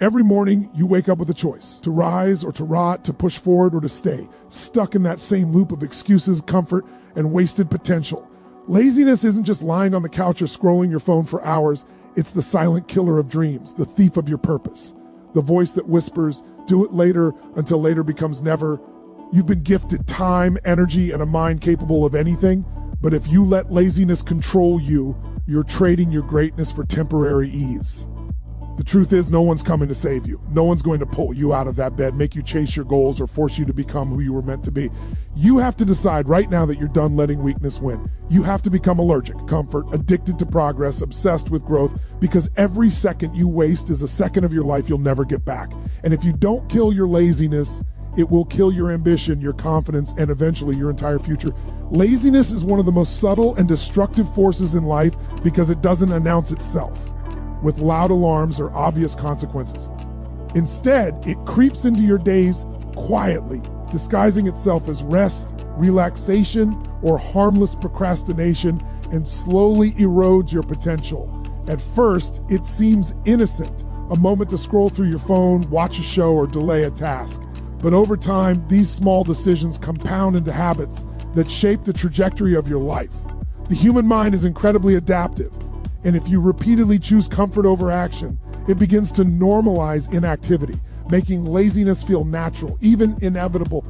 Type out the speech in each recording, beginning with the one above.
Every morning, you wake up with a choice: to rise or to rot, to push forward or to stay, stuck in that same loop of excuses, comfort, and wasted potential. Laziness isn't just lying on the couch or scrolling your phone for hours. It's the silent killer of dreams, the thief of your purpose, the voice that whispers, do it later, until later becomes never. You've been gifted time, energy, and a mind capable of anything, but if you let laziness control you, you're trading your greatness for temporary ease. The truth is, no one's coming to save you. No one's going to pull you out of that bed, make you chase your goals, or force you to become who you were meant to be. You have to decide right now that you're done letting weakness win. You have to become allergic, comfort, addicted to progress, obsessed with growth, because every second you waste is a second of your life you'll never get back. And if you don't kill your laziness, it will kill your ambition, your confidence, and eventually your entire future. Laziness is one of the most subtle and destructive forces in life because it doesn't announce itself with loud alarms or obvious consequences. Instead, it creeps into your days quietly, disguising itself as rest, relaxation, or harmless procrastination, and slowly erodes your potential. At first, it seems innocent, a moment to scroll through your phone, watch a show, or delay a task. But over time, these small decisions compound into habits that shape the trajectory of your life. The human mind is incredibly adaptive, and if you repeatedly choose comfort over action, it begins to normalize inactivity, making laziness feel natural, even inevitable.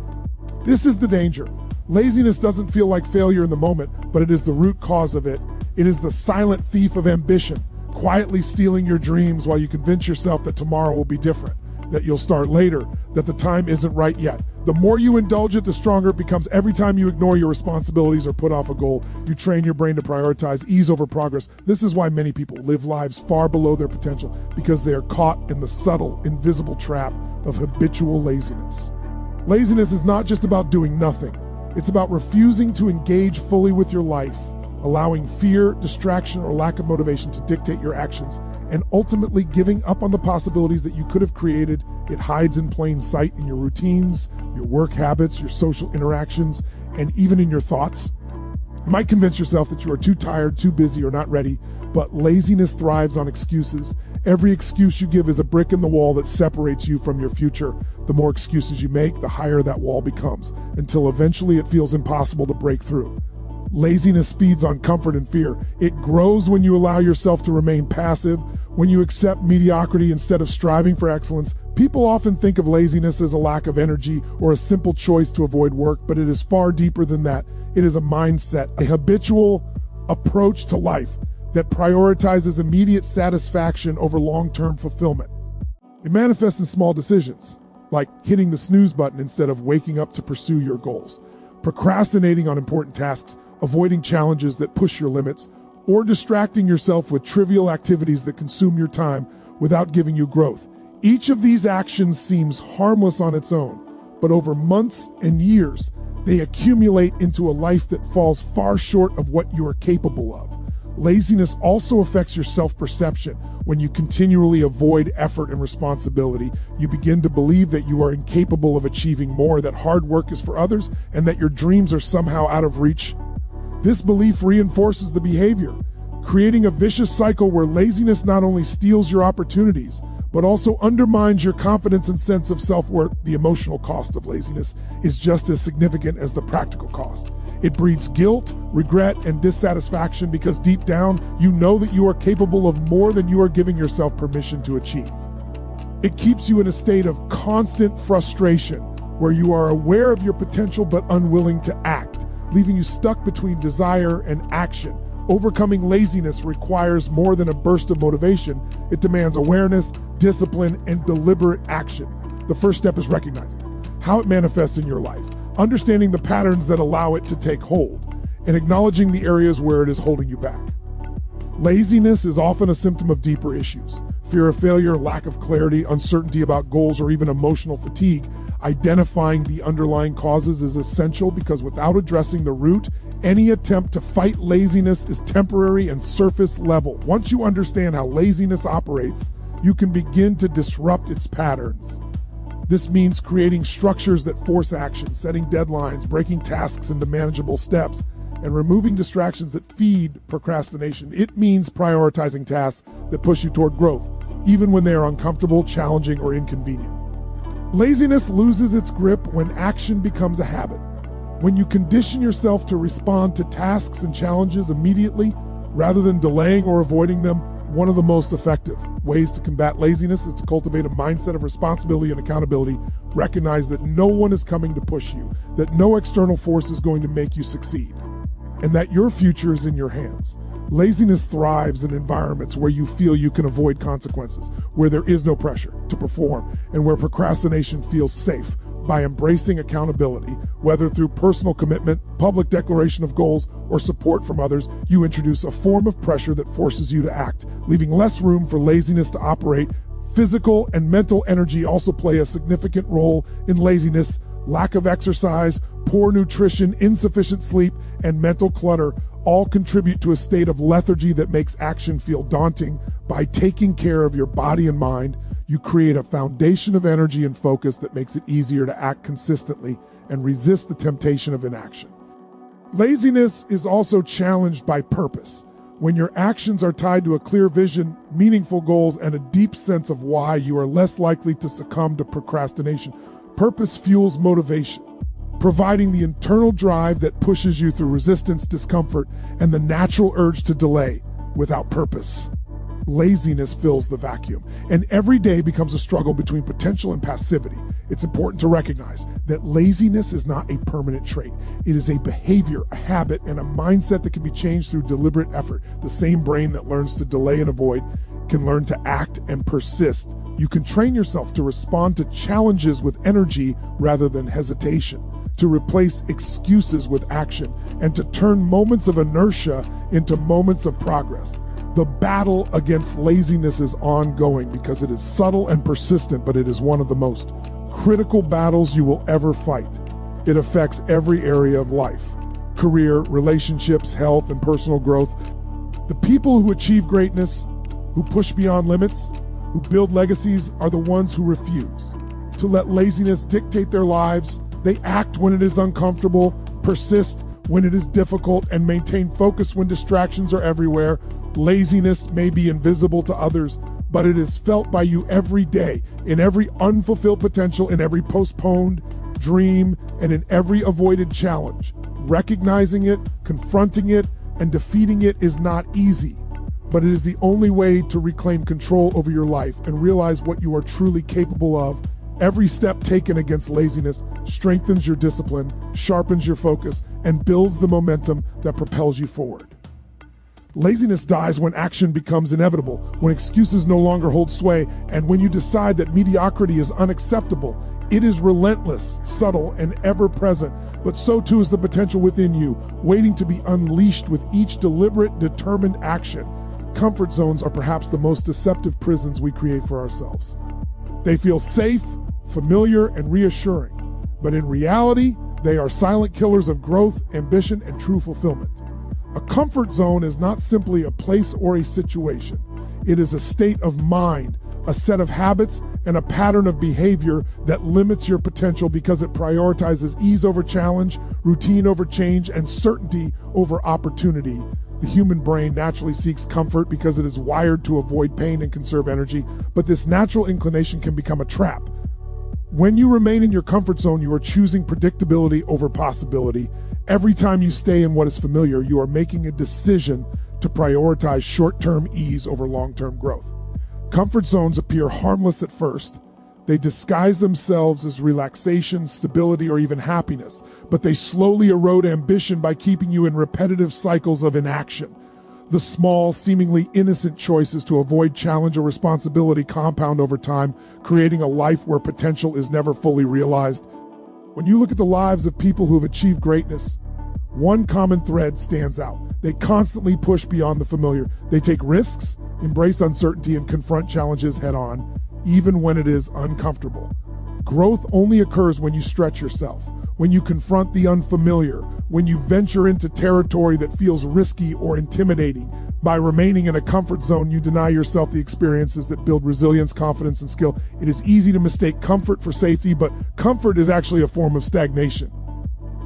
This is the danger. Laziness doesn't feel like failure in the moment, but it is the root cause of it. It is the silent thief of ambition, quietly stealing your dreams while you convince yourself that tomorrow will be different, that you'll start later, that the time isn't right yet. The more you indulge it, the stronger it becomes. Every time you ignore your responsibilities or put off a goal, you train your brain to prioritize ease over progress. This is why many people live lives far below their potential, because they are caught in the subtle, invisible trap of habitual laziness. Laziness is not just about doing nothing. It's about refusing to engage fully with your life, allowing fear, distraction, or lack of motivation to dictate your actions, and ultimately giving up on the possibilities that you could have created. It hides in plain sight in your routines, your work habits, your social interactions, and even in your thoughts. You might convince yourself that you are too tired, too busy, or not ready, but laziness thrives on excuses. Every excuse you give is a brick in the wall that separates you from your future. The more excuses you make, the higher that wall becomes, until eventually it feels impossible to break through. Laziness feeds on comfort and fear. It grows when you allow yourself to remain passive, when you accept mediocrity instead of striving for excellence. People often think of laziness as a lack of energy or a simple choice to avoid work, but it is far deeper than that. It is a mindset, a habitual approach to life that prioritizes immediate satisfaction over long-term fulfillment. It manifests in small decisions, like hitting the snooze button instead of waking up to pursue your goals, procrastinating on important tasks, avoiding challenges that push your limits, or distracting yourself with trivial activities that consume your time without giving you growth. Each of these actions seems harmless on its own, but over months and years, they accumulate into a life that falls far short of what you are capable of. Laziness also affects your self-perception. When you continually avoid effort and responsibility, you begin to believe that you are incapable of achieving more, that hard work is for others, and that your dreams are somehow out of reach. This belief reinforces the behavior, creating a vicious cycle where laziness not only steals your opportunities, but also undermines your confidence and sense of self-worth. The emotional cost of laziness is just as significant as the practical cost. It breeds guilt, regret, and dissatisfaction because deep down, you know that you are capable of more than you are giving yourself permission to achieve. It keeps you in a state of constant frustration where you are aware of your potential but unwilling to act, leaving you stuck between desire and action. Overcoming laziness requires more than a burst of motivation. It demands awareness, discipline, and deliberate action. The first step is recognizing how it manifests in your life, understanding the patterns that allow it to take hold, and acknowledging the areas where it is holding you back. Laziness is often a symptom of deeper issues: fear of failure, lack of clarity, uncertainty about goals, or even emotional fatigue. Identifying the underlying causes is essential because without addressing the root, any attempt to fight laziness is temporary and surface level. Once you understand how laziness operates, you can begin to disrupt its patterns. This means creating structures that force action, setting deadlines, breaking tasks into manageable steps, and removing distractions that feed procrastination. It means prioritizing tasks that push you toward growth, even when they are uncomfortable, challenging, or inconvenient. Laziness loses its grip when action becomes a habit. When you condition yourself to respond to tasks and challenges immediately, rather than delaying or avoiding them, one of the most effective ways to combat laziness is to cultivate a mindset of responsibility and accountability. Recognize that no one is coming to push you, that no external force is going to make you succeed, and that your future is in your hands. Laziness thrives in environments where you feel you can avoid consequences, where there is no pressure to perform, and where procrastination feels safe. By embracing accountability, whether through personal commitment, public declaration of goals, or support from others, you introduce a form of pressure that forces you to act, leaving less room for laziness to operate. Physical and mental energy also play a significant role in laziness. Lack of exercise, poor nutrition, insufficient sleep, and mental clutter all contribute to a state of lethargy that makes action feel daunting. By taking care of your body and mind, you create a foundation of energy and focus that makes it easier to act consistently and resist the temptation of inaction. Laziness is also challenged by purpose. When your actions are tied to a clear vision, meaningful goals, and a deep sense of why, you are less likely to succumb to procrastination. Purpose fuels motivation, providing the internal drive that pushes you through resistance, discomfort, and the natural urge to delay. Without purpose, laziness fills the vacuum, and every day becomes a struggle between potential and passivity. It's important to recognize that laziness is not a permanent trait. It is a behavior, a habit, and a mindset that can be changed through deliberate effort. The same brain that learns to delay and avoid can learn to act and persist. You can train yourself to respond to challenges with energy rather than hesitation, to replace excuses with action, and to turn moments of inertia into moments of progress. The battle against laziness is ongoing because it is subtle and persistent, but it is one of the most critical battles you will ever fight. It affects every area of life: career, relationships, health, and personal growth. The people who achieve greatness, who push beyond limits, who build legacies, are the ones who refuse to let laziness dictate their lives. They act when it is uncomfortable, persist when it is difficult, and maintain focus when distractions are everywhere. Laziness may be invisible to others, but it is felt by you every day, in every unfulfilled potential, in every postponed dream, and in every avoided challenge. Recognizing it, confronting it, and defeating it is not easy, but it is the only way to reclaim control over your life and realize what you are truly capable of. Every step taken against laziness strengthens your discipline, sharpens your focus, and builds the momentum that propels you forward. Laziness dies when action becomes inevitable, when excuses no longer hold sway, and when you decide that mediocrity is unacceptable. It is relentless, subtle, and ever-present, but so too is the potential within you, waiting to be unleashed with each deliberate, determined action. Comfort zones are perhaps the most deceptive prisons we create for ourselves. They feel safe, familiar, and reassuring, but in reality, they are silent killers of growth, ambition, and true fulfillment. A comfort zone is not simply a place or a situation. It is a state of mind, a set of habits, and a pattern of behavior that limits your potential because it prioritizes ease over challenge, routine over change, and certainty over opportunity. The human brain naturally seeks comfort because it is wired to avoid pain and conserve energy, but this natural inclination can become a trap. When you remain in your comfort zone, you are choosing predictability over possibility. Every time you stay in what is familiar, you are making a decision to prioritize short-term ease over long-term growth. Comfort zones appear harmless at first. They disguise themselves as relaxation, stability, or even happiness, but they slowly erode ambition by keeping you in repetitive cycles of inaction. The small, seemingly innocent choices to avoid challenge or responsibility compound over time, creating a life where potential is never fully realized. When you look at the lives of people who have achieved greatness, one common thread stands out. They constantly push beyond the familiar. They take risks, embrace uncertainty, and confront challenges head-on, even when it is uncomfortable. Growth only occurs when you stretch yourself, when you confront the unfamiliar, when you venture into territory that feels risky or intimidating. By remaining in a comfort zone, you deny yourself the experiences that build resilience, confidence, and skill. It is easy to mistake comfort for safety, but comfort is actually a form of stagnation.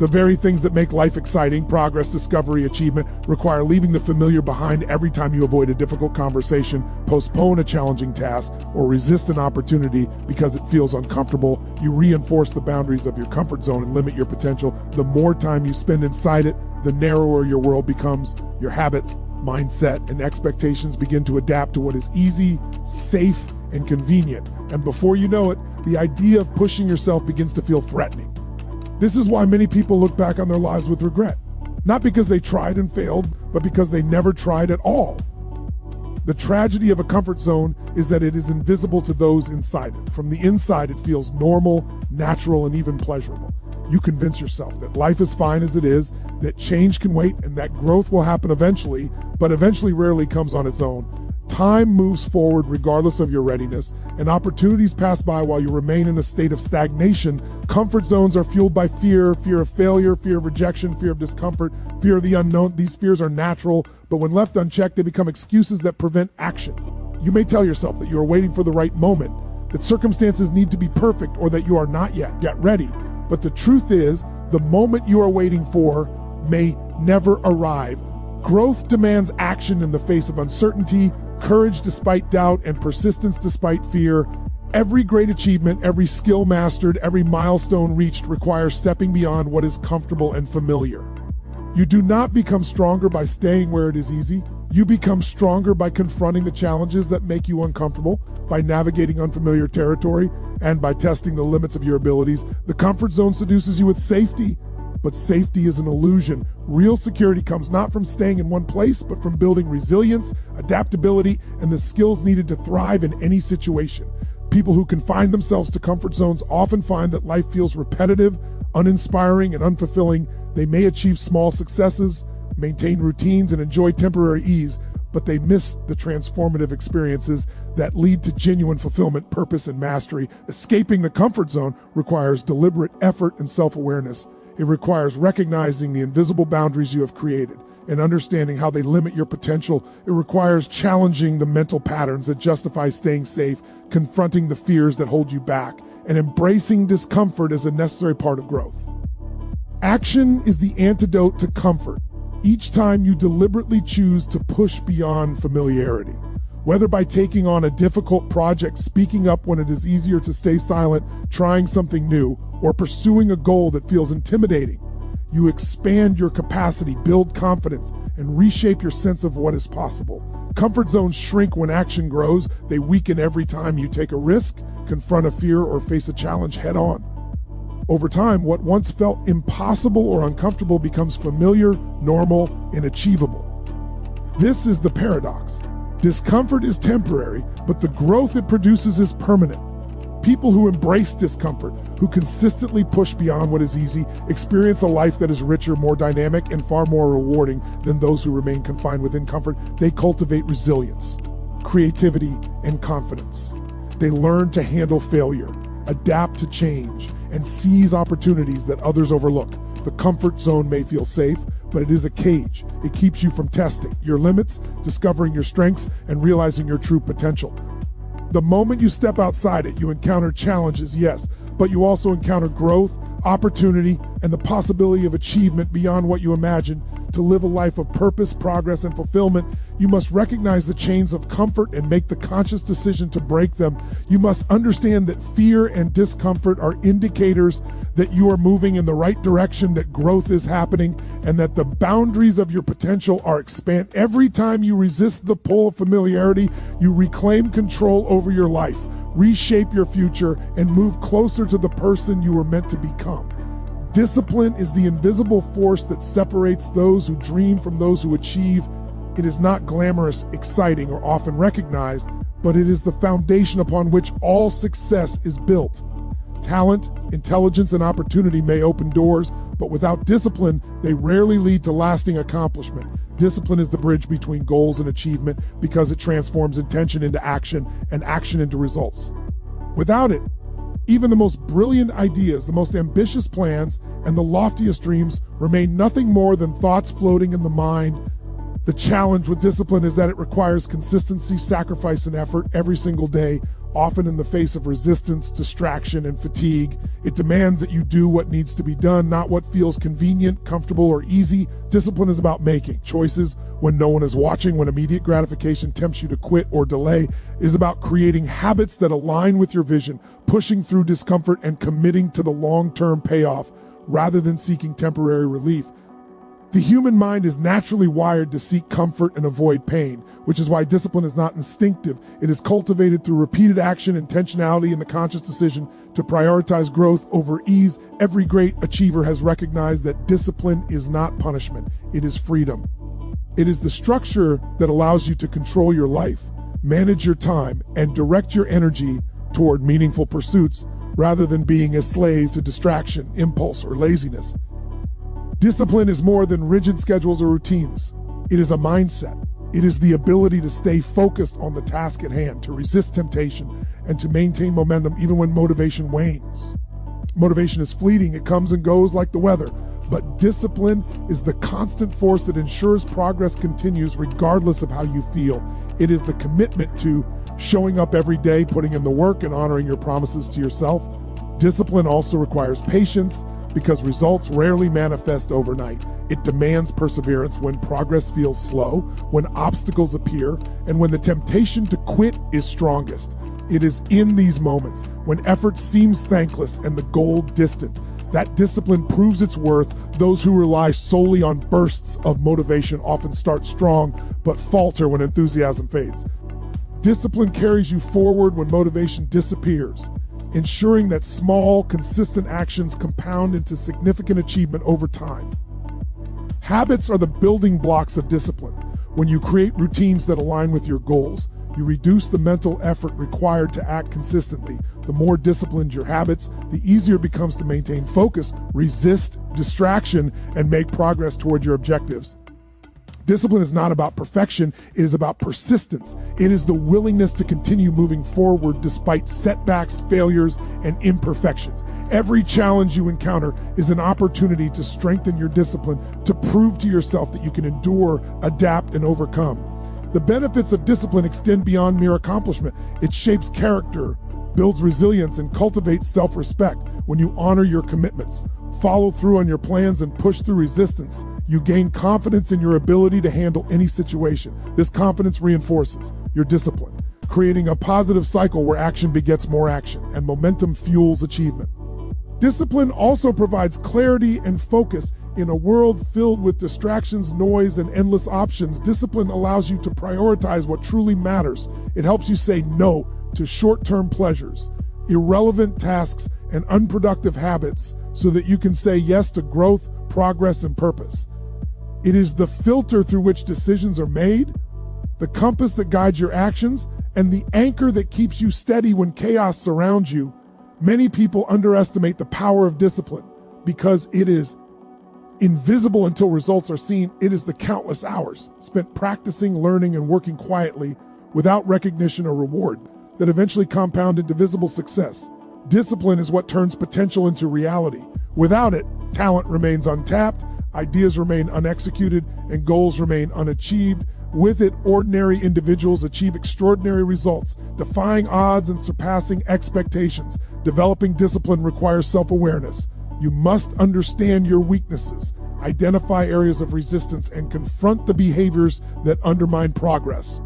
The very things that make life exciting, progress, discovery, achievement, require leaving the familiar behind every time you avoid a difficult conversation, postpone a challenging task, or resist an opportunity because it feels uncomfortable. You reinforce the boundaries of your comfort zone and limit your potential. The more time you spend inside it, the narrower your world becomes. Your habits, mindset, and expectations begin to adapt to what is easy, safe, and convenient. And before you know it, the idea of pushing yourself begins to feel threatening. This is why many people look back on their lives with regret. Not because they tried and failed, but because they never tried at all. The tragedy of a comfort zone is that it is invisible to those inside it. From the inside, it feels normal, natural, and even pleasurable. You convince yourself that life is fine as it is, that change can wait, and that growth will happen eventually, but eventually rarely comes on its own. Time moves forward regardless of your readiness, and opportunities pass by while you remain in a state of stagnation. Comfort zones are fueled by fear, fear of failure, fear of rejection, fear of discomfort, fear of the unknown. These fears are natural, but when left unchecked, they become excuses that prevent action. You may tell yourself that you are waiting for the right moment, that circumstances need to be perfect, or that you are not yet ready. But the truth is, the moment you are waiting for may never arrive. Growth demands action in the face of uncertainty, courage despite doubt, and persistence despite fear. Every great achievement, every skill mastered, every milestone reached requires stepping beyond what is comfortable and familiar. You do not become stronger by staying where it is easy. You become stronger by confronting the challenges that make you uncomfortable, by navigating unfamiliar territory, and by testing the limits of your abilities. The comfort zone seduces you with safety, but safety is an illusion. Real security comes not from staying in one place, but from building resilience, adaptability, and the skills needed to thrive in any situation. People who confine themselves to comfort zones often find that life feels repetitive, uninspiring, and unfulfilling. They may achieve small successes, maintain routines, and enjoy temporary ease, but they miss the transformative experiences that lead to genuine fulfillment, purpose, and mastery. Escaping the comfort zone requires deliberate effort and self-awareness. It requires recognizing the invisible boundaries you have created and understanding how they limit your potential. It requires challenging the mental patterns that justify staying safe, confronting the fears that hold you back, and embracing discomfort as a necessary part of growth. Action is the antidote to comfort. Each time you deliberately choose to push beyond familiarity, whether by taking on a difficult project, speaking up when it is easier to stay silent, trying something new, or pursuing a goal that feels intimidating, you expand your capacity, build confidence, and reshape your sense of what is possible. Comfort zones shrink when action grows. They weaken every time you take a risk, confront a fear, or face a challenge head on. Over time, what once felt impossible or uncomfortable becomes familiar, normal, and achievable. This is the paradox. Discomfort is temporary, but the growth it produces is permanent. People who embrace discomfort, who consistently push beyond what is easy, experience a life that is richer, more dynamic, and far more rewarding than those who remain confined within comfort. They cultivate resilience, creativity, and confidence. They learn to handle failure, adapt to change, and seize opportunities that others overlook. The comfort zone may feel safe, but it is a cage. It keeps you from testing your limits, discovering your strengths, and realizing your true potential. The moment you step outside it, you encounter challenges, yes, but you also encounter growth, opportunity, and the possibility of achievement beyond what you imagined. To live a life of purpose, progress, and fulfillment, you must recognize the chains of comfort and make the conscious decision to break them. You must understand that fear and discomfort are indicators that you are moving in the right direction, that growth is happening, and that the boundaries of your potential are expanded. Every time you resist the pull of familiarity, you reclaim control over your life, reshape your future, and move closer to the person you were meant to become. Discipline is the invisible force that separates those who dream from those who achieve. It is not glamorous, exciting, or often recognized, but it is the foundation upon which all success is built. Talent, intelligence, and opportunity may open doors, but without discipline, they rarely lead to lasting accomplishment. Discipline is the bridge between goals and achievement because it transforms intention into action and action into results. Without it, even the most brilliant ideas, the most ambitious plans, and the loftiest dreams remain nothing more than thoughts floating in the mind. The challenge with discipline is that it requires consistency, sacrifice, and effort every single day. often in the face of resistance, distraction, and fatigue. It demands that you do what needs to be done, not what feels convenient, comfortable, or easy. Discipline is about making choices when no one is watching, when immediate gratification tempts you to quit or delay. It is about creating habits that align with your vision, pushing through discomfort, and committing to the long-term payoff rather than seeking temporary relief. The human mind is naturally wired to seek comfort and avoid pain, which is why discipline is not instinctive. It is cultivated through repeated action, intentionality, and the conscious decision to prioritize growth over ease. Every great achiever has recognized that discipline is not punishment, it is freedom. It is the structure that allows you to control your life, manage your time, and direct your energy toward meaningful pursuits rather than being a slave to distraction, impulse, or laziness. Discipline is more than rigid schedules or routines. It is a mindset. It is the ability to stay focused on the task at hand, to resist temptation, and to maintain momentum even when motivation wanes. Motivation is fleeting. It comes and goes like the weather. But discipline is the constant force that ensures progress continues regardless of how you feel. It is the commitment to showing up every day, putting in the work, and honoring your promises to yourself. Discipline also requires patience, because results rarely manifest overnight. It demands perseverance when progress feels slow, when obstacles appear, and when the temptation to quit is strongest. It is in these moments, when effort seems thankless and the goal distant, that discipline proves its worth. Those who rely solely on bursts of motivation often start strong, but falter when enthusiasm fades. Discipline carries you forward when motivation disappears, ensuring that small, consistent actions compound into significant achievement over time. Habits are the building blocks of discipline. When you create routines that align with your goals, you reduce the mental effort required to act consistently. The more disciplined your habits, the easier it becomes to maintain focus, resist distraction, and make progress toward your objectives. Discipline is not about perfection, it is about persistence. It is the willingness to continue moving forward despite setbacks, failures, and imperfections. Every challenge you encounter is an opportunity to strengthen your discipline, to prove to yourself that you can endure, adapt, and overcome. The benefits of discipline extend beyond mere accomplishment. It shapes character, builds resilience, and cultivates self-respect. When you honor your commitments, follow through on your plans, and push through resistance, you gain confidence in your ability to handle any situation. This confidence reinforces your discipline, creating a positive cycle where action begets more action and momentum fuels achievement. Discipline also provides clarity and focus. In a world filled with distractions, noise, and endless options, discipline allows you to prioritize what truly matters. It helps you say no to short-term pleasures, irrelevant tasks, and unproductive habits so that you can say yes to growth, progress, and purpose. It is the filter through which decisions are made, the compass that guides your actions, and the anchor that keeps you steady when chaos surrounds you. Many people underestimate the power of discipline because it is invisible until results are seen. It is the countless hours spent practicing, learning, and working quietly without recognition or reward that eventually compound into visible success. Discipline is what turns potential into reality. Without it, talent remains untapped, ideas remain unexecuted, and goals remain unachieved. With it, ordinary individuals achieve extraordinary results, defying odds and surpassing expectations. Developing discipline requires self-awareness. You must understand your weaknesses, identify areas of resistance, and confront the behaviors that undermine progress.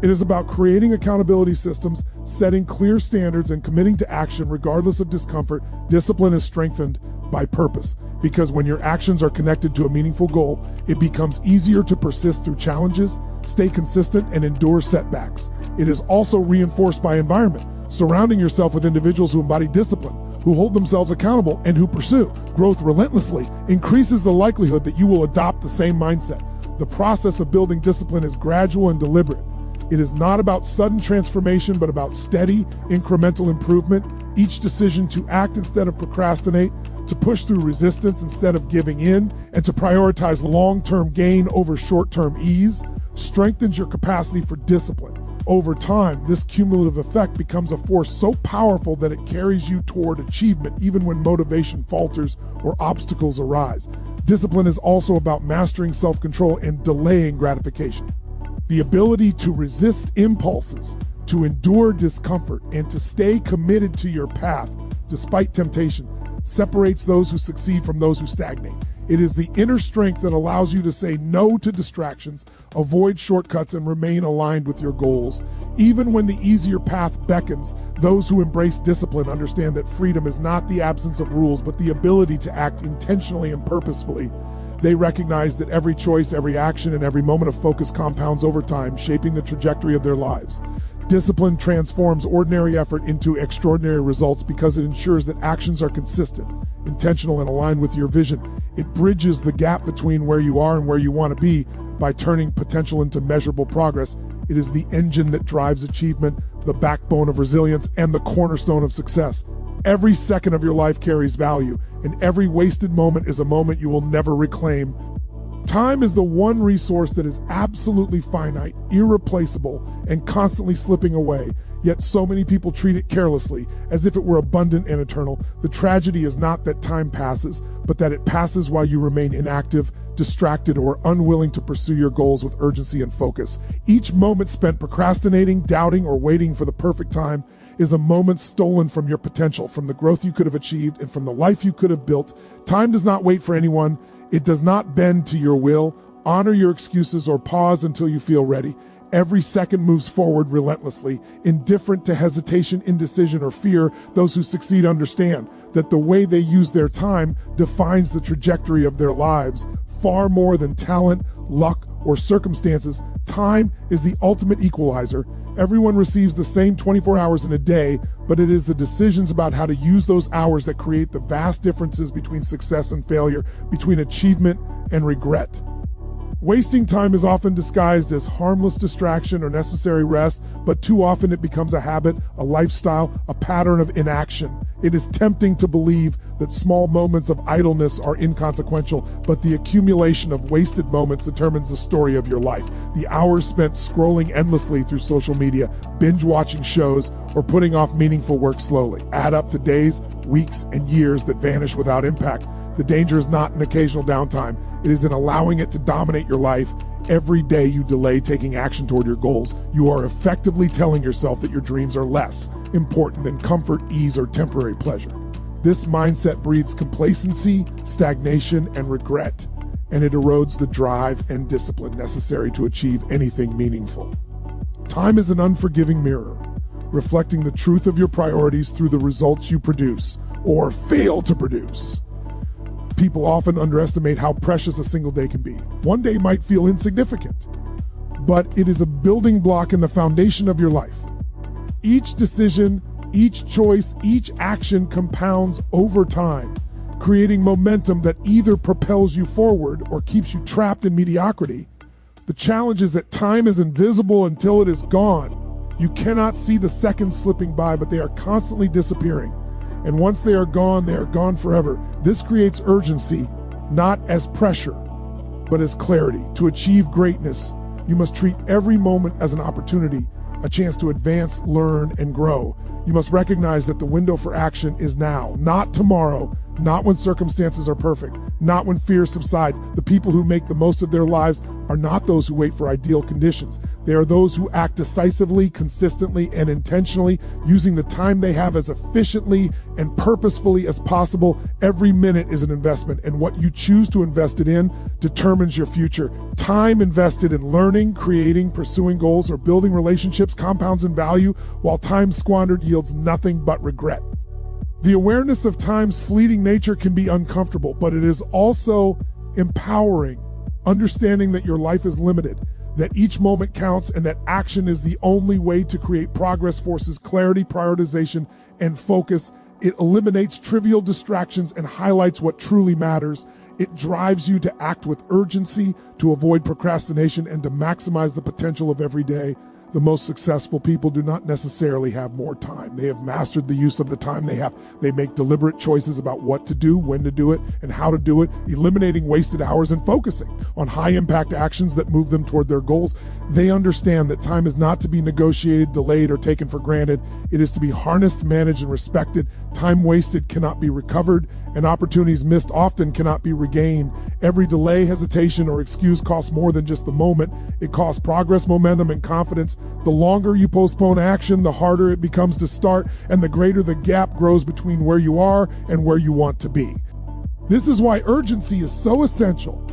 It is about creating accountability systems, setting clear standards, and committing to action regardless of discomfort. Discipline is strengthened by purpose, because when your actions are connected to a meaningful goal, it becomes easier to persist through challenges, stay consistent, and endure setbacks. It is also reinforced by environment. Surrounding yourself with individuals who embody discipline, who hold themselves accountable, and who pursue growth relentlessly increases the likelihood that you will adopt the same mindset. The process of building discipline is gradual and deliberate. It is not about sudden transformation, but about steady, incremental improvement. Each decision to act instead of procrastinate, to push through resistance instead of giving in, and to prioritize long-term gain over short-term ease strengthens your capacity for discipline. Over time, this cumulative effect becomes a force so powerful that it carries you toward achievement even when motivation falters or obstacles arise. Discipline is also about mastering self-control and delaying gratification. The ability to resist impulses, to endure discomfort, and to stay committed to your path despite temptation separates those who succeed from those who stagnate. It is the inner strength that allows you to say no to distractions, avoid shortcuts, and remain aligned with your goals. Even when the easier path beckons, those who embrace discipline understand that freedom is not the absence of rules, but the ability to act intentionally and purposefully. They recognize that every choice, every action, and every moment of focus compounds over time, shaping the trajectory of their lives. Discipline transforms ordinary effort into extraordinary results because it ensures that actions are consistent, intentional, and aligned with your vision. It bridges the gap between where you are and where you want to be by turning potential into measurable progress. It is the engine that drives achievement, the backbone of resilience, and the cornerstone of success. Every second of your life carries value, and every wasted moment is a moment you will never reclaim. Time is the one resource that is absolutely finite, irreplaceable, and constantly slipping away. Yet so many people treat it carelessly, as if it were abundant and eternal. The tragedy is not that time passes, but that it passes while you remain inactive, distracted, or unwilling to pursue your goals with urgency and focus. Each moment spent procrastinating, doubting, or waiting for the perfect time is a moment stolen from your potential, from the growth you could have achieved, and from the life you could have built. Time does not wait for anyone. It does not bend to your will. Honor your excuses or pause until you feel ready. Every second moves forward relentlessly, indifferent to hesitation, indecision, or fear. Those who succeed understand that the way they use their time defines the trajectory of their lives. Far more than talent, luck, or circumstances, time is the ultimate equalizer. Everyone receives the same 24 hours in a day, but it is the decisions about how to use those hours that create the vast differences between success and failure, between achievement and regret. Wasting time is often disguised as harmless distraction or necessary rest, but too often it becomes a habit, a lifestyle, a pattern of inaction. It is tempting to believe that small moments of idleness are inconsequential, but the accumulation of wasted moments determines the story of your life. The hours spent scrolling endlessly through social media, binge watching shows, or putting off meaningful work slowly add up to days, weeks, and years that vanish without impact. The danger is not in occasional downtime. It is in allowing it to dominate your life. Every day you delay taking action toward your goals, you are effectively telling yourself that your dreams are less important than comfort, ease, or temporary pleasure. This mindset breeds complacency, stagnation, and regret, and it erodes the drive and discipline necessary to achieve anything meaningful. Time is an unforgiving mirror, reflecting the truth of your priorities through the results you produce or fail to produce. People often underestimate how precious a single day can be. One day might feel insignificant, but it is a building block in the foundation of your life. Each decision, each choice, each action compounds over time, creating momentum that either propels you forward or keeps you trapped in mediocrity. The challenge is that time is invisible until it is gone. You cannot see the seconds slipping by, but they are constantly disappearing. And once they are gone forever. This creates urgency, not as pressure, but as clarity. To achieve greatness, you must treat every moment as an opportunity, a chance to advance, learn, and grow. You must recognize that the window for action is now, not tomorrow, not when circumstances are perfect, not when fears subside. The people who make the most of their lives are not those who wait for ideal conditions. They are those who act decisively, consistently, and intentionally, using the time they have as efficiently and purposefully as possible. Every minute is an investment, and what you choose to invest it in determines your future. Time invested in learning, creating, pursuing goals, or building relationships compounds in value, while time squandered yields nothing but regret. The awareness of time's fleeting nature can be uncomfortable, but it is also empowering. Understanding that your life is limited, that each moment counts, and that action is the only way to create progress forces clarity, prioritization, and focus. It eliminates trivial distractions and highlights what truly matters. It drives you to act with urgency, to avoid procrastination, and to maximize the potential of every day. The most successful people do not necessarily have more time. They have mastered the use of the time they have. They make deliberate choices about what to do, when to do it, and how to do it, eliminating wasted hours and focusing on high-impact actions that move them toward their goals. They understand that time is not to be negotiated, delayed, or taken for granted. It is to be harnessed, managed, and respected. Time wasted cannot be recovered, and opportunities missed often cannot be regained. Every delay, hesitation, or excuse costs more than just the moment. It costs progress, momentum, and confidence. The longer you postpone action, the harder it becomes to start, and the greater the gap grows between where you are and where you want to be. This is why urgency is so essential.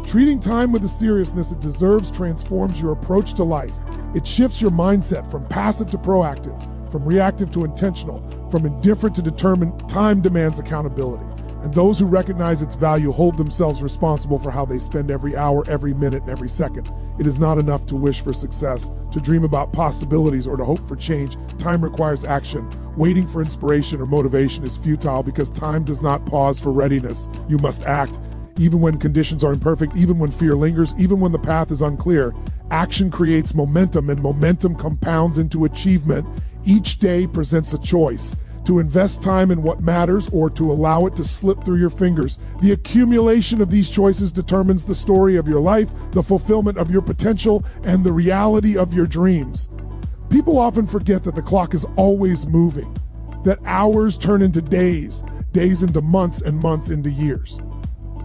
Treating time with the seriousness it deserves transforms your approach to life. It shifts your mindset from passive to proactive, from reactive to intentional, from indifferent to determined. Time demands accountability, and those who recognize its value hold themselves responsible for how they spend every hour, every minute, and every second. It is not enough to wish for success, to dream about possibilities, or to hope for change. Time requires action. Waiting for inspiration or motivation is futile because time does not pause for readiness. You must act. Even when conditions are imperfect, even when fear lingers, even when the path is unclear, action creates momentum, and momentum compounds into achievement. Each day presents a choice: to invest time in what matters or to allow it to slip through your fingers. The accumulation of these choices determines the story of your life, the fulfillment of your potential, and the reality of your dreams. People often forget that the clock is always moving, that hours turn into days, days into months, and months into years.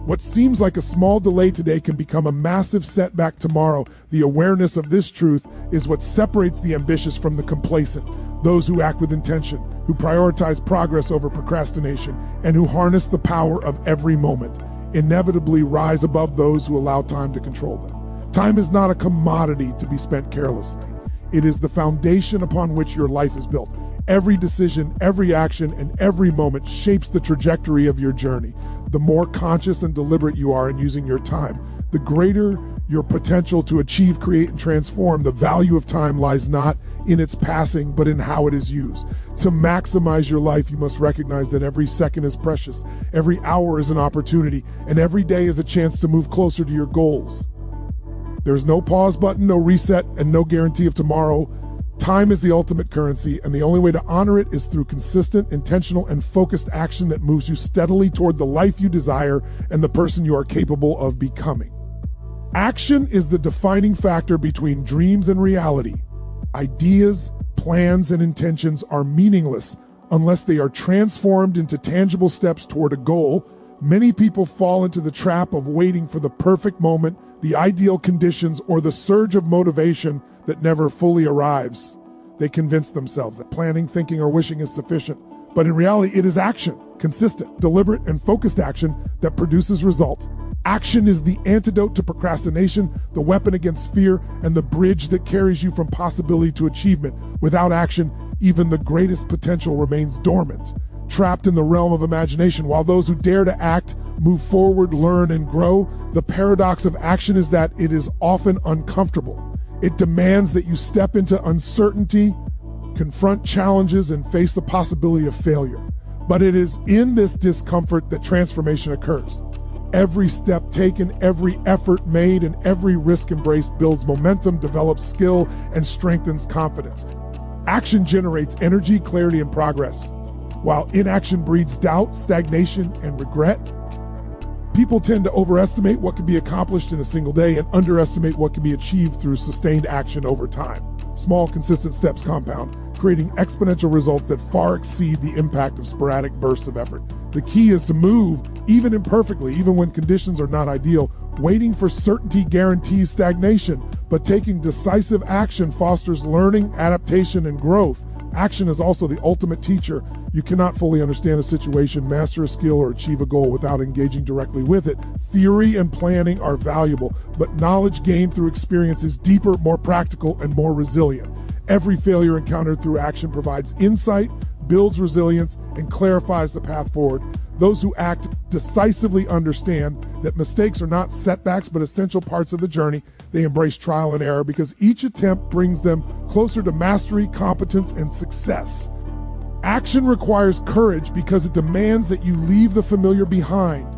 What seems like a small delay today can become a massive setback tomorrow. The awareness of this truth is what separates the ambitious from the complacent. Those who act with intention, who prioritize progress over procrastination, and who harness the power of every moment, inevitably rise above those who allow time to control them. Time is not a commodity to be spent carelessly. It is the foundation upon which your life is built. Every decision, every action, and every moment shapes the trajectory of your journey. The more conscious and deliberate you are in using your time, the greater your potential to achieve, create, and transform. The value of time lies not in its passing, but in how it is used. To maximize your life, you must recognize that every second is precious, every hour is an opportunity, and every day is a chance to move closer to your goals. There's no pause button, no reset, and no guarantee of tomorrow. Time is the ultimate currency, and the only way to honor it is through consistent, intentional, and focused action that moves you steadily toward the life you desire and the person you are capable of becoming. Action is the defining factor between dreams and reality. Ideas, plans, and intentions are meaningless unless they are transformed into tangible steps toward a goal. Many people fall into the trap of waiting for the perfect moment, the ideal conditions, or the surge of motivation that never fully arrives. They convince themselves that planning, thinking, or wishing is sufficient. But in reality, it is action, consistent, deliberate, and focused action that produces results. Action is the antidote to procrastination, the weapon against fear, and the bridge that carries you from possibility to achievement. Without action, even the greatest potential remains dormant, trapped in the realm of imagination. While those who dare to act move forward, learn, and grow, the paradox of action is that it is often uncomfortable. It demands that you step into uncertainty, confront challenges, and face the possibility of failure. But it is in this discomfort that transformation occurs. Every step taken, every effort made, and every risk embraced builds momentum, develops skill, and strengthens confidence. Action generates energy, clarity, and progress, while inaction breeds doubt, stagnation, and regret. People tend to overestimate what can be accomplished in a single day and underestimate what can be achieved through sustained action over time. Small, consistent steps compound, creating exponential results that far exceed the impact of sporadic bursts of effort. The key is to move, even imperfectly, even when conditions are not ideal. Waiting for certainty guarantees stagnation, but taking decisive action fosters learning, adaptation, and growth. Action is also the ultimate teacher. You cannot fully understand a situation, master a skill, or achieve a goal without engaging directly with it. Theory and planning are valuable, but knowledge gained through experience is deeper, more practical, and more resilient. Every failure encountered through action provides insight, builds resilience, and clarifies the path forward. Those who act decisively understand that mistakes are not setbacks but essential parts of the journey. They embrace trial and error because each attempt brings them closer to mastery, competence, and success. Action requires courage because it demands that you leave the familiar behind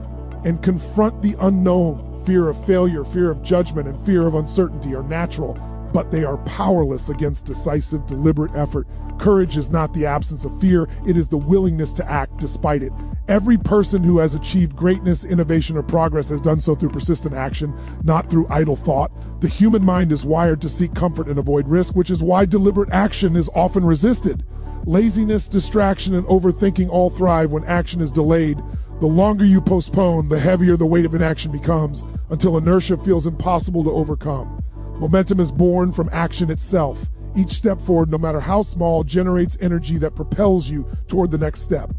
and confront the unknown. Fear of failure, fear of judgment, and fear of uncertainty are natural, but they are powerless against decisive, deliberate effort. Courage is not the absence of fear, it is the willingness to act despite it. Every person who has achieved greatness, innovation, or progress has done so through persistent action, not through idle thought. The human mind is wired to seek comfort and avoid risk, which is why deliberate action is often resisted. Laziness, distraction, and overthinking all thrive when action is delayed. The longer you postpone, the heavier the weight of inaction becomes, until inertia feels impossible to overcome. Momentum is born from action itself. Each step forward, no matter how small, generates energy that propels you toward the next step.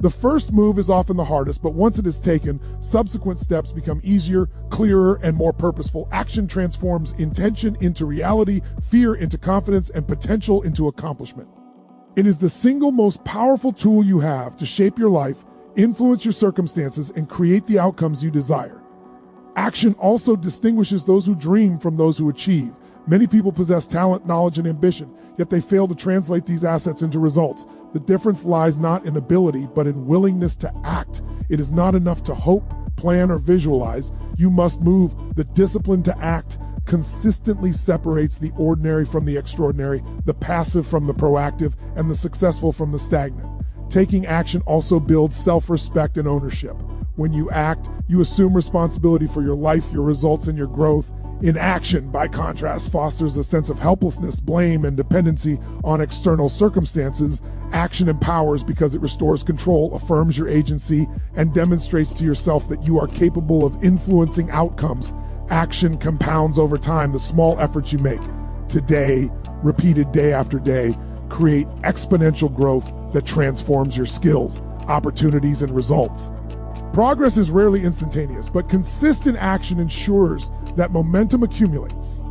The first move is often the hardest, but once it is taken, subsequent steps become easier, clearer, and more purposeful. Action transforms intention into reality, fear into confidence, and potential into accomplishment. It is the single most powerful tool you have to shape your life, influence your circumstances, and create the outcomes you desire. Action also distinguishes those who dream from those who achieve. Many people possess talent, knowledge, and ambition, yet they fail to translate these assets into results. The difference lies not in ability, but in willingness to act. It is not enough to hope, plan, or visualize. You must move. The discipline to act consistently separates the ordinary from the extraordinary, the passive from the proactive, and the successful from the stagnant. Taking action also builds self-respect and ownership. When you act, you assume responsibility for your life, your results, and your growth. Inaction, by contrast, fosters a sense of helplessness, blame, and dependency on external circumstances. Action empowers because it restores control, affirms your agency, and demonstrates to yourself that you are capable of influencing outcomes. Action compounds over time. The small efforts you make today, repeated day after day, create exponential growth that transforms your skills, opportunities, and results. Progress is rarely instantaneous, but consistent action ensures that momentum accumulates.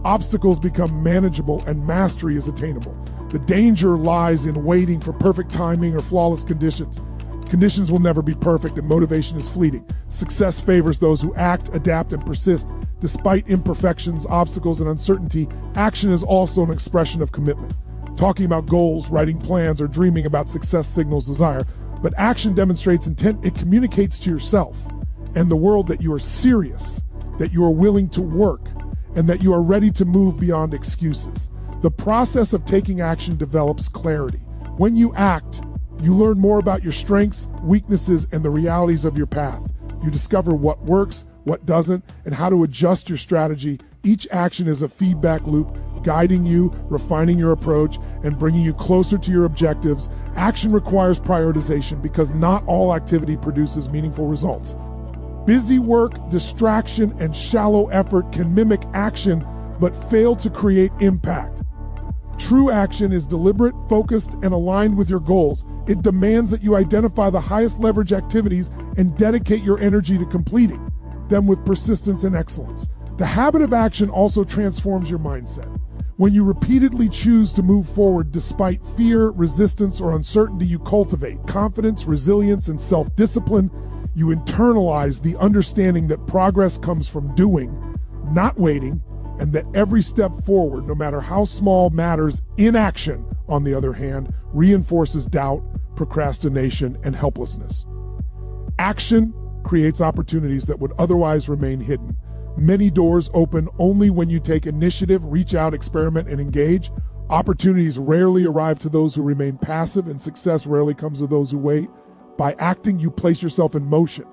Obstacles become manageable and mastery is attainable. The danger lies in waiting for perfect timing or flawless conditions. Conditions will never be perfect and motivation is fleeting. Success favors those who act, adapt, and persist. Despite imperfections, obstacles, and uncertainty, action is also an expression of commitment. Talking about goals, writing plans, or dreaming about success signals desire, but action demonstrates intent. It communicates to yourself and the world that you are serious, that you are willing to work, and that you are ready to move beyond excuses. The process of taking action develops clarity. When you act, you learn more about your strengths, weaknesses, and the realities of your path. You discover what works, what doesn't, and how to adjust your strategy. Each action is a feedback loop, guiding you, refining your approach, and bringing you closer to your objectives. Action requires prioritization because not all activity produces meaningful results. Busy work, distraction, and shallow effort can mimic action but fail to create impact. True action is deliberate, focused, and aligned with your goals. It demands that you identify the highest leverage activities and dedicate your energy to completing them with persistence and excellence. The habit of action also transforms your mindset. When you repeatedly choose to move forward despite fear, resistance, or uncertainty, you cultivate confidence, resilience, and self-discipline. You internalize the understanding that progress comes from doing, not waiting, and that every step forward, no matter how small, matters. Inaction, on the other hand, reinforces doubt, procrastination, and helplessness. Action creates opportunities that would otherwise remain hidden. Many doors open only when you take initiative, reach out, experiment, and engage. Opportunities rarely arrive to those who remain passive, and success rarely comes to those who wait. By acting, you place yourself in motion,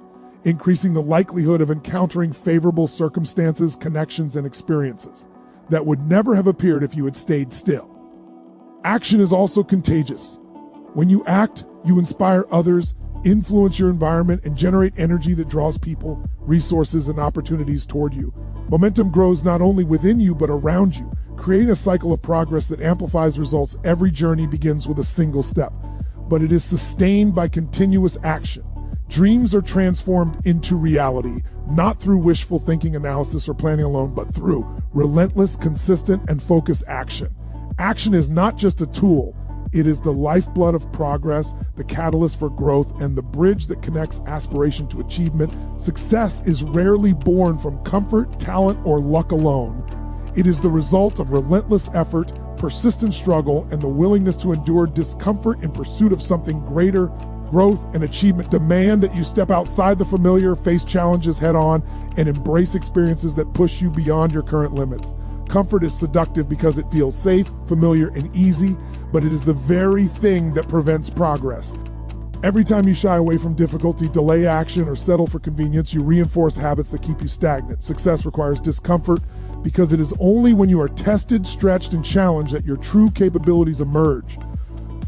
increasing the likelihood of encountering favorable circumstances, connections, and experiences that would never have appeared if you had stayed still. Action is also contagious. When you act, you inspire others, influence your environment, and generate energy that draws people, resources, and opportunities toward you. Momentum grows not only within you, but around you, creating a cycle of progress that amplifies results. Every journey begins with a single step, but it is sustained by continuous action. Dreams are transformed into reality, not through wishful thinking, analysis, or planning alone, but through relentless, consistent, and focused action. Action is not just a tool, it is the lifeblood of progress, the catalyst for growth, and the bridge that connects aspiration to achievement. Success is rarely born from comfort, talent, or luck alone. It is the result of relentless effort, persistent struggle, and the willingness to endure discomfort in pursuit of something greater. Growth and achievement demand that you step outside the familiar, face challenges head on, and embrace experiences that push you beyond your current limits. Comfort is seductive because it feels safe, familiar, and easy, but it is the very thing that prevents progress. Every time you shy away from difficulty, delay action, or settle for convenience, you reinforce habits that keep you stagnant. Success requires discomfort because it is only when you are tested, stretched, and challenged that your true capabilities emerge.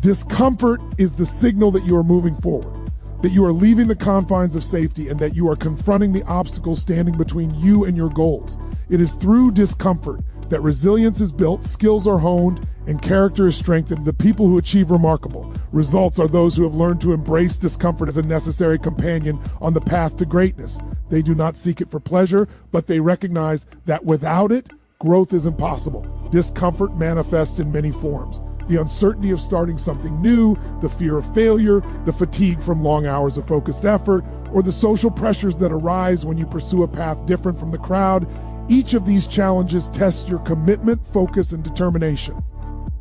Discomfort is the signal that you are moving forward, that you are leaving the confines of safety, and that you are confronting the obstacles standing between you and your goals. It is through discomfort that resilience is built, skills are honed, and character is strengthened. The people who achieve remarkable results are those who have learned to embrace discomfort as a necessary companion on the path to greatness. They do not seek it for pleasure, but they recognize that without it, growth is impossible. Discomfort manifests in many forms. The uncertainty of starting something new, the fear of failure, the fatigue from long hours of focused effort, or the social pressures that arise when you pursue a path different from the crowd. Each of these challenges tests your commitment, focus, and determination.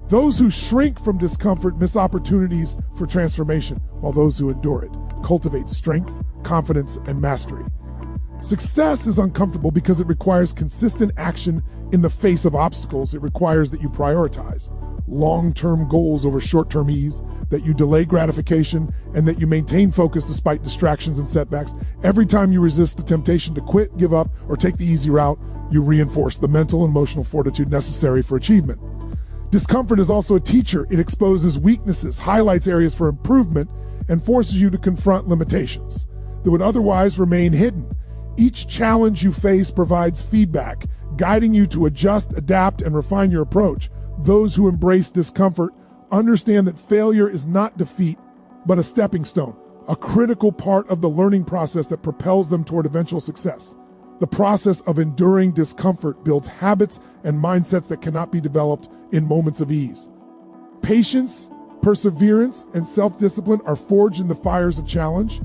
Those who shrink from discomfort miss opportunities for transformation, while those who endure it cultivate strength, confidence, and mastery. Success is uncomfortable because it requires consistent action in the face of obstacles. It requires that you prioritize long-term goals over short-term ease, that you delay gratification, and that you maintain focus despite distractions and setbacks. Every time you resist the temptation to quit, give up, or take the easy route, you reinforce the mental and emotional fortitude necessary for achievement. Discomfort is also a teacher. It exposes weaknesses, highlights areas for improvement, and forces you to confront limitations that would otherwise remain hidden. Each challenge you face provides feedback, guiding you to adjust, adapt, and refine your approach. Those who embrace discomfort understand that failure is not defeat, but a stepping stone, a critical part of the learning process that propels them toward eventual success. The process of enduring discomfort builds habits and mindsets that cannot be developed in moments of ease. Patience, perseverance, and self-discipline are forged in the fires of challenge,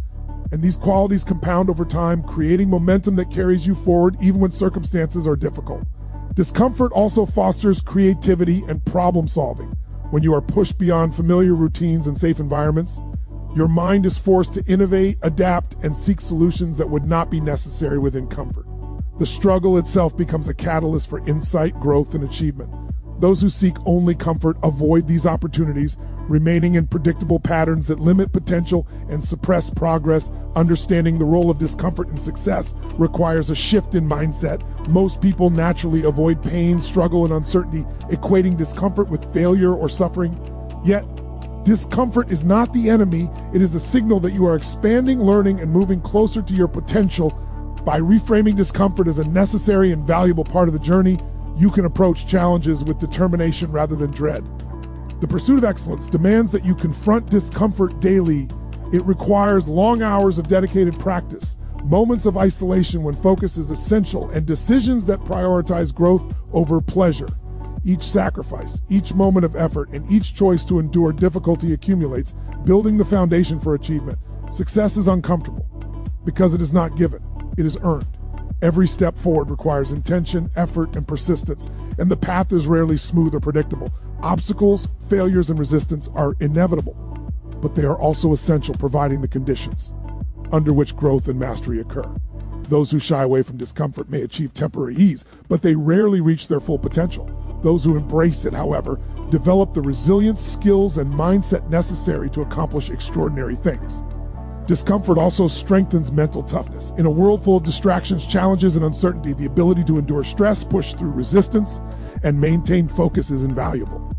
and these qualities compound over time, creating momentum that carries you forward even when circumstances are difficult. Discomfort also fosters creativity and problem solving. When you are pushed beyond familiar routines and safe environments, your mind is forced to innovate, adapt, and seek solutions that would not be necessary within comfort. The struggle itself becomes a catalyst for insight, growth, and achievement. Those who seek only comfort avoid these opportunities, remaining in predictable patterns that limit potential and suppress progress. Understanding the role of discomfort in success requires a shift in mindset. Most people naturally avoid pain, struggle, and uncertainty, equating discomfort with failure or suffering. Yet, discomfort is not the enemy. It is a signal that you are expanding, learning, and moving closer to your potential. By reframing discomfort as a necessary and valuable part of the journey, you can approach challenges with determination rather than dread. The pursuit of excellence demands that you confront discomfort daily. It requires long hours of dedicated practice, moments of isolation when focus is essential, and decisions that prioritize growth over pleasure. Each sacrifice, each moment of effort, and each choice to endure difficulty accumulates, building the foundation for achievement. Success is uncomfortable because it is not given, it is earned. Every step forward requires intention, effort, and persistence, and the path is rarely smooth or predictable. Obstacles, failures, and resistance are inevitable, but they are also essential, providing the conditions under which growth and mastery occur. Those who shy away from discomfort may achieve temporary ease, but they rarely reach their full potential. Those who embrace it, however, develop the resilience, skills, and mindset necessary to accomplish extraordinary things. Discomfort also strengthens mental toughness. In a world full of distractions, challenges, and uncertainty, the ability to endure stress, push through resistance, and maintain focus is invaluable.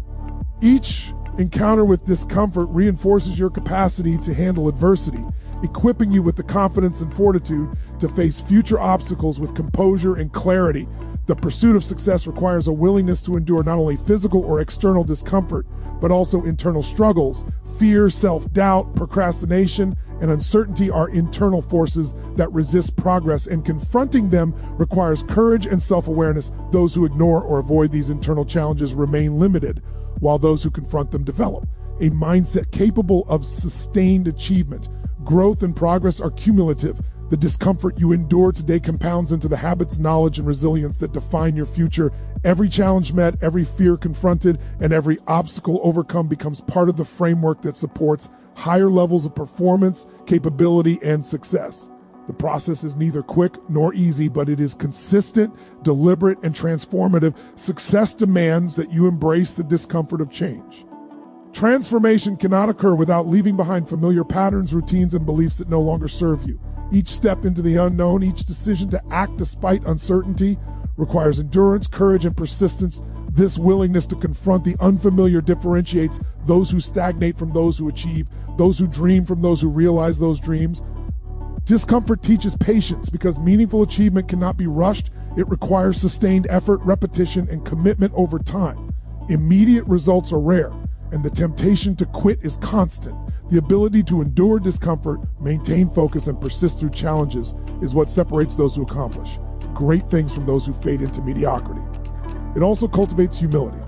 Each encounter with discomfort reinforces your capacity to handle adversity, equipping you with the confidence and fortitude to face future obstacles with composure and clarity. The pursuit of success requires a willingness to endure not only physical or external discomfort, but also internal struggles. Fear, self-doubt, procrastination, and uncertainty are internal forces that resist progress, and confronting them requires courage and self-awareness. Those who ignore or avoid these internal challenges remain limited, while those who confront them develop a mindset capable of sustained achievement. Growth and progress are cumulative. The discomfort you endure today compounds into the habits, knowledge, and resilience that define your future. Every challenge met, every fear confronted, and every obstacle overcome becomes part of the framework that supports higher levels of performance, capability, and success. The process is neither quick nor easy, but it is consistent, deliberate, and transformative. Success demands that you embrace the discomfort of change. Transformation cannot occur without leaving behind familiar patterns, routines, and beliefs that no longer serve you. Each step into the unknown, each decision to act despite uncertainty, requires endurance, courage, and persistence. This willingness to confront the unfamiliar differentiates those who stagnate from those who achieve, those who dream from those who realize those dreams. Discomfort teaches patience because meaningful achievement cannot be rushed. It requires sustained effort, repetition, and commitment over time. Immediate results are rare, and the temptation to quit is constant. The ability to endure discomfort, maintain focus, and persist through challenges is what separates those who accomplish great things from those who fade into mediocrity. It also cultivates humility.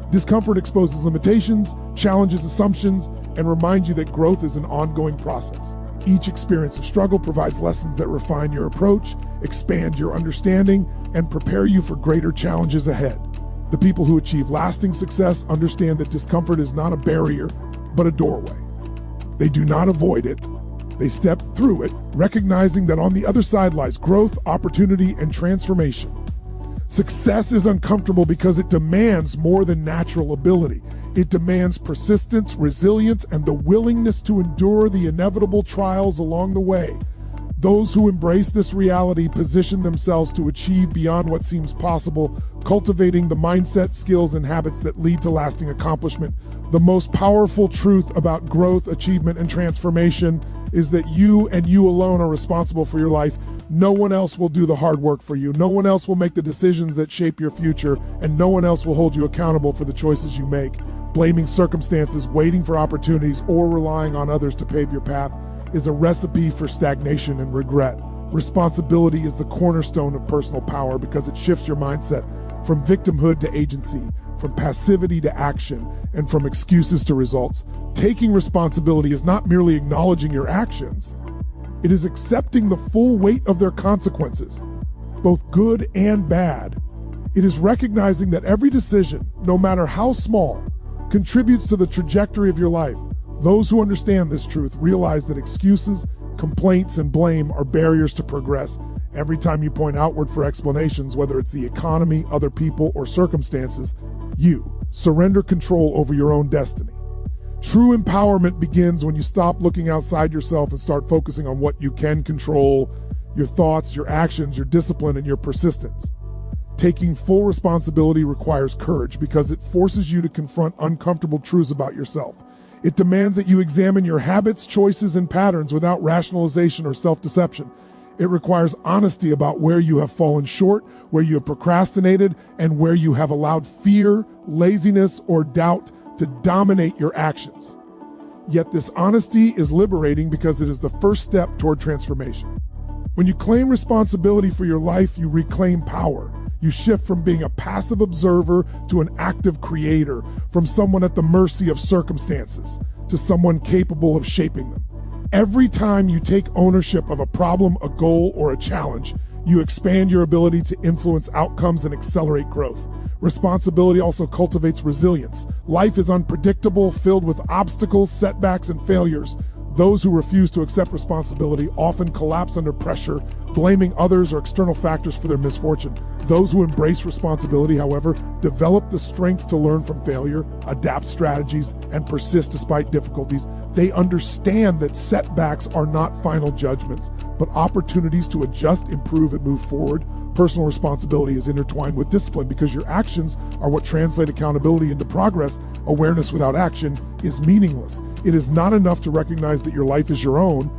Discomfort exposes limitations, challenges assumptions, and reminds you that growth is an ongoing process. Each experience of struggle provides lessons that refine your approach, expand your understanding, and prepare you for greater challenges ahead. The people who achieve lasting success understand that discomfort is not a barrier, but a doorway. They do not avoid it. They step through it, recognizing that on the other side lies growth, opportunity, and transformation. Success is uncomfortable because it demands more than natural ability. It demands persistence, resilience, and the willingness to endure the inevitable trials along the way. Those who embrace this reality position themselves to achieve beyond what seems possible, cultivating the mindset, skills, and habits that lead to lasting accomplishment. The most powerful truth about growth, achievement, and transformation is that you and you alone are responsible for your life. No one else will do the hard work for you. No one else will make the decisions that shape your future, and no one else will hold you accountable for the choices you make. Blaming circumstances, waiting for opportunities, or relying on others to pave your path is a recipe for stagnation and regret. Responsibility is the cornerstone of personal power because it shifts your mindset from victimhood to agency, from passivity to action, and from excuses to results. Taking responsibility is not merely acknowledging your actions. It is accepting the full weight of their consequences, both good and bad. It is recognizing that every decision, no matter how small, contributes to the trajectory of your life. Those who understand this truth realize that excuses, complaints, and blame are barriers to progress. Every time you point outward for explanations, whether it's the economy, other people, or circumstances, you surrender control over your own destiny. True empowerment begins when you stop looking outside yourself and start focusing on what you can control: your thoughts, your actions, your discipline, and your persistence. Taking full responsibility requires courage because it forces you to confront uncomfortable truths about yourself. It demands that you examine your habits, choices, and patterns without rationalization or self-deception. It requires honesty about where you have fallen short, where you have procrastinated, and where you have allowed fear, laziness, or doubt to dominate your actions. Yet this honesty is liberating because it is the first step toward transformation. When you claim responsibility for your life, you reclaim power. You shift from being a passive observer to an active creator, from someone at the mercy of circumstances to someone capable of shaping them. Every time you take ownership of a problem, a goal, or a challenge, you expand your ability to influence outcomes and accelerate growth. Responsibility also cultivates resilience. Life is unpredictable, filled with obstacles, setbacks, and failures. Those who refuse to accept responsibility often collapse under pressure, blaming others or external factors for their misfortune. Those who embrace responsibility, however, develop the strength to learn from failure, adapt strategies, and persist despite difficulties. They understand that setbacks are not final judgments, but opportunities to adjust, improve, and move forward. Personal responsibility is intertwined with discipline because your actions are what translate accountability into progress. Awareness without action is meaningless. It is not enough to recognize that your life is your own.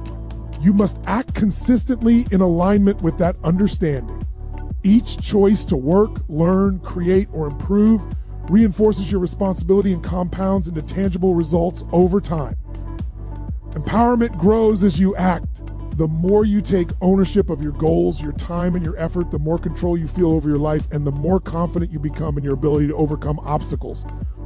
You must act consistently in alignment with that understanding. Each choice to work, learn, create, or improve reinforces your responsibility and compounds into tangible results over time. Empowerment grows as you act. The more you take ownership of your goals, your time, and your effort, the more control you feel over your life, and the more confident you become in your ability to overcome obstacles.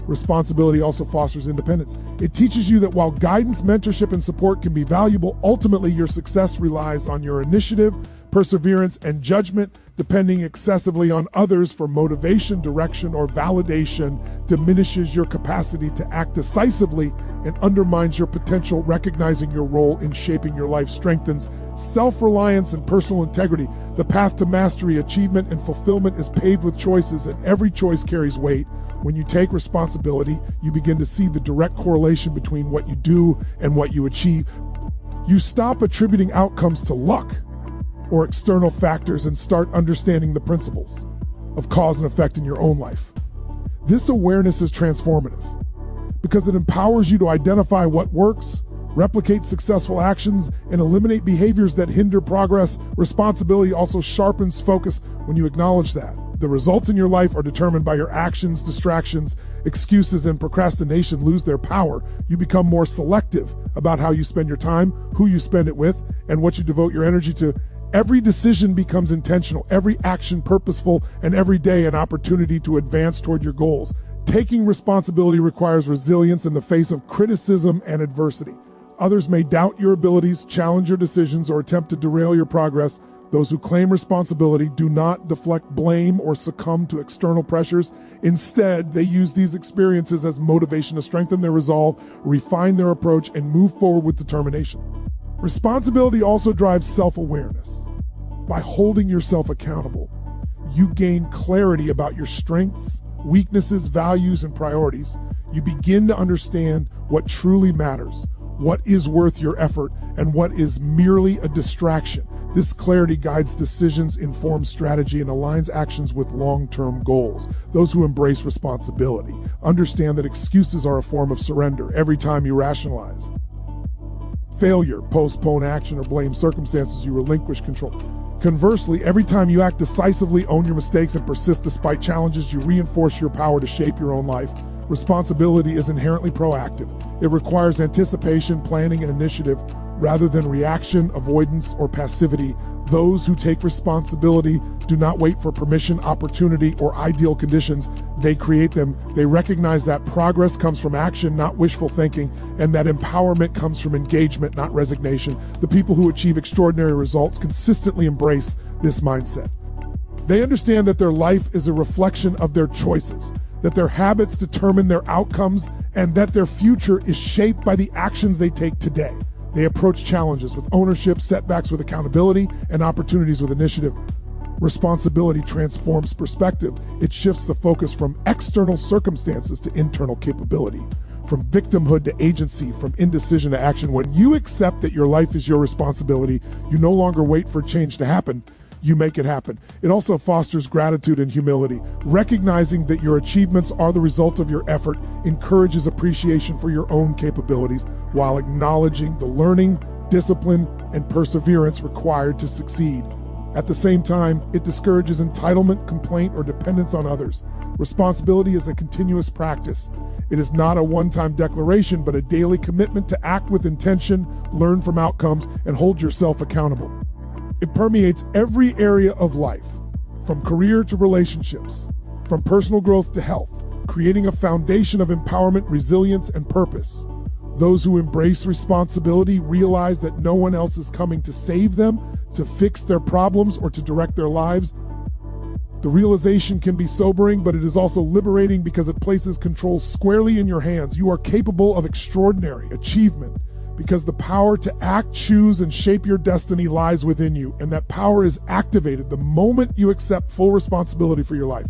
Responsibility also fosters independence. It teaches you that while guidance, mentorship, and support can be valuable, ultimately your success relies on your initiative, perseverance, and judgment. Depending excessively on others for motivation, direction, or validation diminishes your capacity to act decisively and undermines your potential. Recognizing your role in shaping your life strengthens self-reliance and personal integrity. The path to mastery, achievement, and fulfillment is paved with choices, and every choice carries weight. When you take responsibility, you begin to see the direct correlation between what you do and what you achieve. You stop attributing outcomes to luck or external factors and start understanding the principles of cause and effect in your own life. This awareness is transformative because it empowers you to identify what works, replicate successful actions, and eliminate behaviors that hinder progress. Responsibility also sharpens focus when you acknowledge that the results in your life are determined by your actions. Distractions, excuses, and procrastination lose their power. You become more selective about how you spend your time, who you spend it with, and what you devote your energy to. Every decision becomes intentional, every action purposeful, and every day an opportunity to advance toward your goals. Taking responsibility requires resilience in the face of criticism and adversity. Others may doubt your abilities, challenge your decisions, or attempt to derail your progress. Those who claim responsibility do not deflect blame or succumb to external pressures. Instead, they use these experiences as motivation to strengthen their resolve, refine their approach, and move forward with determination. Responsibility also drives self-awareness. By holding yourself accountable, you gain clarity about your strengths, weaknesses, values, and priorities. You begin to understand what truly matters, what is worth your effort, and what is merely a distraction. This clarity guides decisions, informs strategy, and aligns actions with long-term goals. Those who embrace responsibility understand that excuses are a form of surrender. Every time you rationalize failure, postpone action, or blame circumstances, you relinquish control. Conversely, every time you act decisively, own your mistakes, and persist despite challenges, you reinforce your power to shape your own life. Responsibility is inherently proactive. It requires anticipation, planning, and initiative rather than reaction, avoidance, or passivity. Those who take responsibility do not wait for permission, opportunity, or ideal conditions. They create them. They recognize that progress comes from action, not wishful thinking, and that empowerment comes from engagement, not resignation. The people who achieve extraordinary results consistently embrace this mindset. They understand that their life is a reflection of their choices, that their habits determine their outcomes, and that their future is shaped by the actions they take today. They approach challenges with ownership, setbacks with accountability, and opportunities with initiative. Responsibility transforms perspective. It shifts the focus from external circumstances to internal capability, from victimhood to agency, from indecision to action. When you accept that your life is your responsibility, you no longer wait for change to happen. You make it happen. It also fosters gratitude and humility. Recognizing that your achievements are the result of your effort encourages appreciation for your own capabilities while acknowledging the learning, discipline, and perseverance required to succeed. At the same time, it discourages entitlement, complaint, or dependence on others. Responsibility is a continuous practice. It is not a one-time declaration, but a daily commitment to act with intention, learn from outcomes, and hold yourself accountable. It permeates every area of life, from career to relationships, from personal growth to health, creating a foundation of empowerment, resilience, and purpose. Those who embrace responsibility realize that no one else is coming to save them, to fix their problems, or to direct their lives. The realization can be sobering, but it is also liberating because it places control squarely in your hands. You are capable of extraordinary achievement because the power to act, choose, and shape your destiny lies within you, and that power is activated the moment you accept full responsibility for your life.